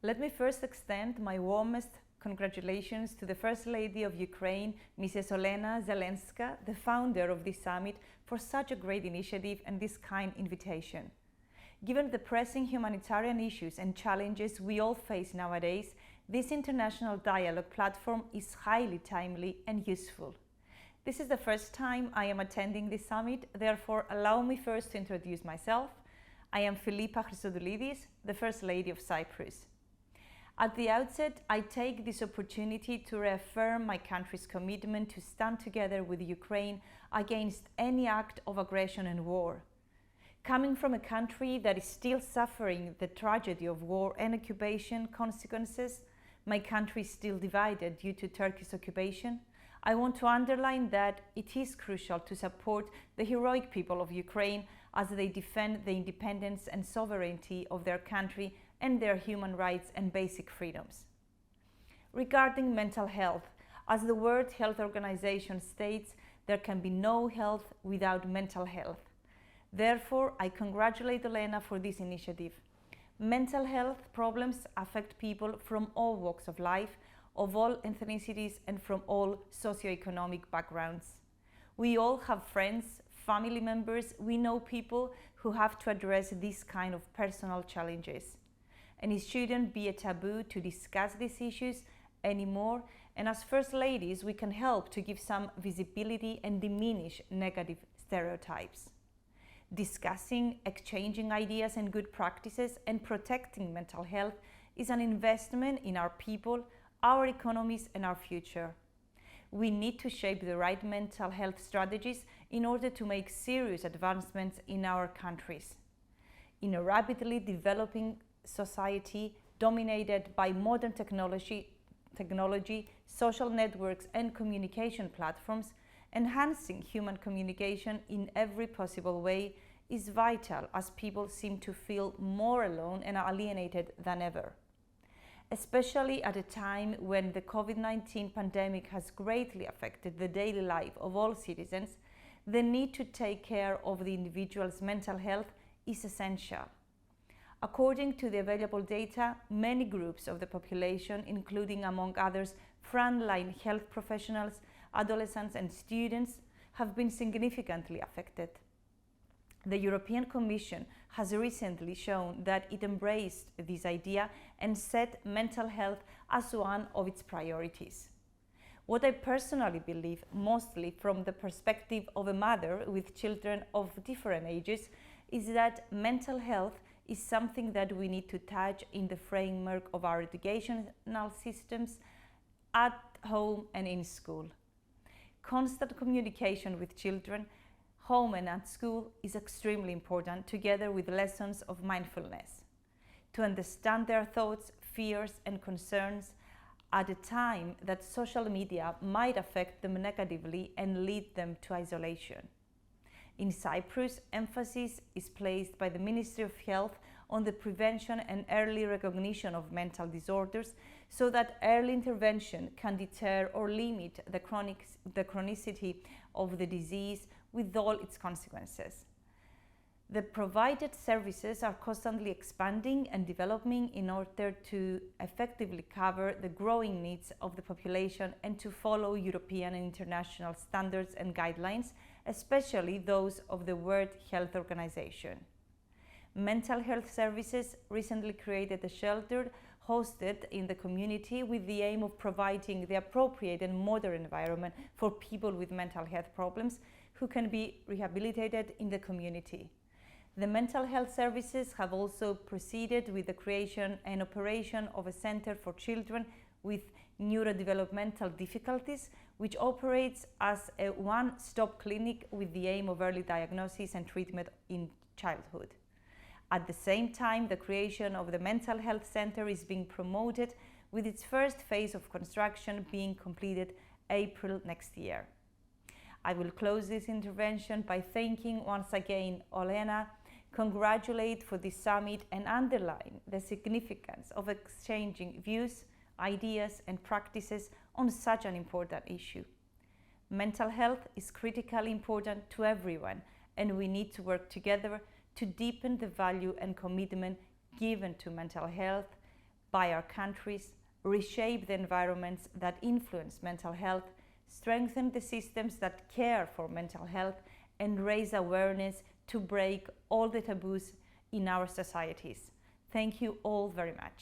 Let me first extend my warmest congratulations to the First Lady of Ukraine, Mrs. Olena Zelenska, the founder of this summit, for such a great initiative and this kind invitation. Given the pressing humanitarian issues and challenges we all face nowadays, this international dialogue platform is highly timely and useful. This is the first time I am attending this summit, therefore allow me first to introduce myself. I am Philippa, the First Lady of Cyprus. At the outset, I take this opportunity to reaffirm my country's commitment to stand together with Ukraine against any act of aggression and war. Coming from a country that is still suffering the tragedy of war and occupation consequences, my country is still divided due to Turkish occupation, I want to underline that it is crucial to support the heroic people of Ukraine as they defend the independence and sovereignty of their country and their human rights and basic freedoms. Regarding mental health, as the World Health Organization states, there can be no health without mental health. Therefore, I congratulate Olena for this initiative. Mental health problems affect people from all walks of life, of all ethnicities and from all socioeconomic backgrounds. We all have friends, family members, we know people who have to address these kind of personal challenges. And it shouldn't be a taboo to discuss these issues anymore, and as First Ladies we can help to give some visibility and diminish negative stereotypes. Discussing, exchanging ideas and good practices and protecting mental health is an investment in our people, our economies and our future. We need to shape the right mental health strategies in order to make serious advancements in our countries. In a rapidly developing society dominated by modern technology, social networks and communication platforms, enhancing human communication in every possible way is vital as people seem to feel more alone and alienated than ever. Especially at a time when the COVID-19 pandemic has greatly affected the daily life of all citizens, the need to take care of the individual's mental health is essential. According to the available data, many groups of the population, including among others frontline health professionals, adolescents and students, have been significantly affected. The European Commission has recently shown that it embraced this idea and set mental health as one of its priorities. What I personally believe, mostly from the perspective of a mother with children of different ages, is that mental health is something that we need to touch in the framework of our educational systems, at home and in school. Constant communication with children, home and at school, is extremely important, together with lessons of mindfulness, to understand their thoughts, fears and concerns at a time that social media might affect them negatively and lead them to isolation. In Cyprus, emphasis is placed by the Ministry of Health on the prevention and early recognition of mental disorders so that early intervention can deter or limit the chronicity of the disease with all its consequences. The provided services are constantly expanding and developing in order to effectively cover the growing needs of the population and to follow European and international standards and guidelines, especially those of the World Health Organization. Mental health services recently created a shelter hosted in the community with the aim of providing the appropriate and modern environment for people with mental health problems who can be rehabilitated in the community. The mental health services have also proceeded with the creation and operation of a center for children with neurodevelopmental difficulties, which operates as a one-stop clinic with the aim of early diagnosis and treatment in childhood. At the same time, the creation of the Mental Health Center is being promoted, with its first phase of construction being completed April next year. I will close this intervention by thanking once again Olena, congratulate for this summit and underline the significance of exchanging views, ideas and practices on such an important issue. Mental health is critically important to everyone, and we need to work together to deepen the value and commitment given to mental health by our countries, reshape the environments that influence mental health, strengthen the systems that care for mental health, and raise awareness to break all the taboos in our societies. Thank you all very much.